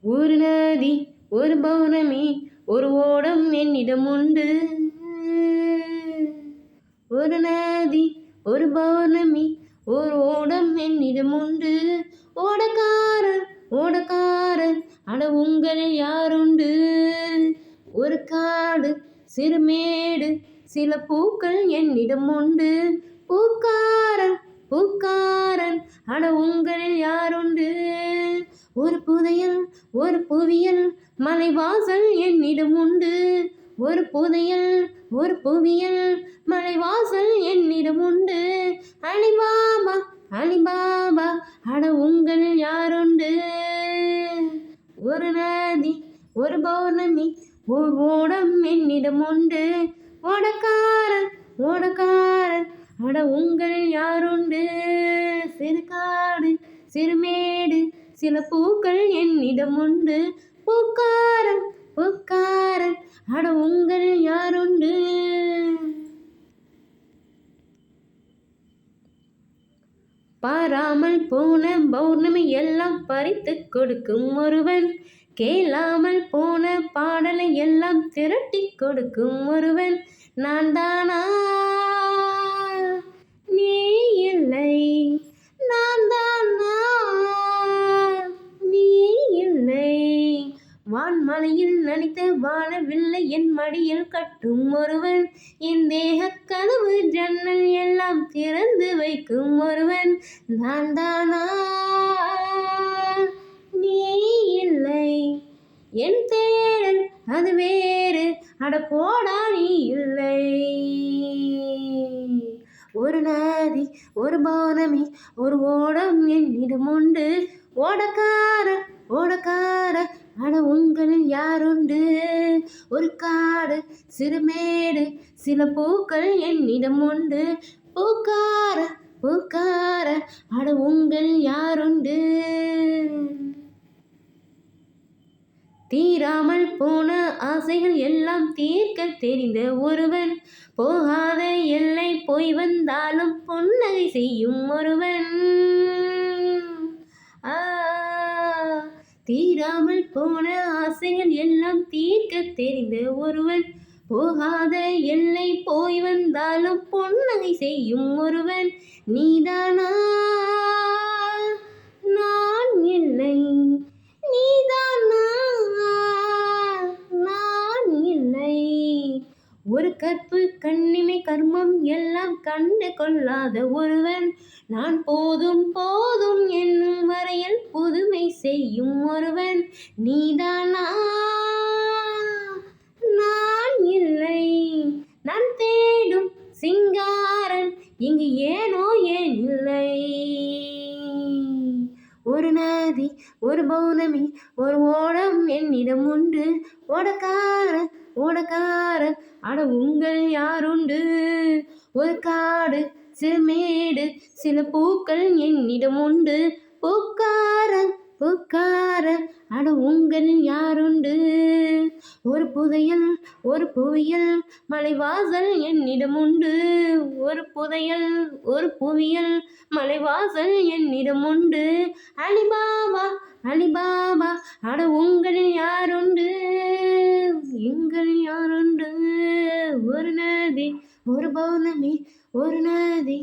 ஒரு நதி ஒரு பௌர்ணமி ஒரு ஓடம் என்னிடம் உண்டு. ஒரு நதி ஒரு பௌர்ணமி ஒரு ஓடம் என்னிடம் உண்டு. ஓடக்காரர் ஓடக்காரர் அட உங்களில் யாருண்டு? ஒரு காடு சிறுமேடு சில பூக்கள் என்னிடம் உண்டு. பூக்காரன் பூக்காரன் அட உங்களில் யாருண்டு? ஒரு புதையல் ஒரு புவியல் மலைவாசல் என்னிடம் உண்டு. ஒரு புதையல் ஒரு புவியல் மலைவாசல் என்னிடம் உண்டு. அலிபாபா அலிபாபா அட உங்களில் யாருண்டு? ஒரு நதி ஒரு பௌர்ணமி ஒரு ஓடம் என்னிடம் உண்டு. ஓடக்காரன் ஓடக்காரன் அட உங்களில் யாருண்டு? சிறு காடு சிறுமேடு சில பூக்கள் என்னிடம் உண்டு. பூக்காரன் பூக்காரன் அட உங்களில் யாருண்டு? பாராமல் போன பௌர்ணமி எல்லாம் பறித்து கொடுக்கும் ஒருவன். கேளாமல் போன பாடலை எல்லாம் திரட்டி கொடுக்கும் ஒருவன். நான் தானா? நீ இல்லை. நான் தானா? நீ இல்லை. வான்மலையில் நனைத்த வானவில்லை என் மடியில் கட்டும் ஒருவன். என் தேக கனவு ஜன்னல் எல்லாம் திறந்து வைக்கும் ஒருவன். நான் தானா? நீ இல்லை. என் தேடல் அது வேறு அட போடா நீ இல்லை. ஒரு நதி ஒரு பௌர்ணமி ஒரு ஓடம் என்னிடம் உண்டு. ஓடக்கார ஓடக்கார அட உங்களில் யாருண்டு? ஒரு காடு சிறுமேடு சில பூக்கள் என்னிடம் உண்டு. பூக்கார பூக்கார அட உங்கள் யாருண்டு? தீராமல் போன ஆசைகள் எல்லாம் தீர்க்க தெரிந்த ஒருவன். போகாத எல்லை போய் வந்தாலும் புன்னகை செய்யும் ஒருவன். தீராமல் போன ஆசைகள் எல்லாம் தீர்க்க தெரிந்த ஒருவன். போகாத எல்லை போய் வந்தாலும் புன்னகை செய்யும் ஒருவன். நீதானா? நான் இல்லை. நீதானா? நான் இல்லை. ஒரு கற்பு கண்ணிமை கர்மம் எல்லாம் கண்டு கொள்ளாத ஒருவன். நான் போதும் போதும் என்னும் வரையில் புதுமை செய்யும் ஒருவன். நீதானா? நான் இல்லை. நான் தேடும் சிங்காரன் இங்கு ஏனோ ஏன் இல்லை. ஒரு நதி ஒரு பௌர்ணமி ஒரு ஓடம் என்னிடம் உண்டு. ஓடக்கார ஓடக்கார அட உங்கள் யாருண்டு? ஒரு காடு சிறுமேடு சில பூக்கள் என்னிடம் உண்டு. பூக்கார பூக்கார அட உங்கள் யாருண்டு? ஒரு புதையல் ஒரு புவியல் மலைவாசல் என்னிடம் உண்டு. ஒரு புதையல் ஒரு புவியல் மலைவாசல் என்னிடம் உண்டு. அலிபாபா அலிபாபா அட உங்களில் யாருண்டு? எங்கள் யாருண்டு? ஒரு நதி ஒரு பௌர்ணமி ஒரு நதி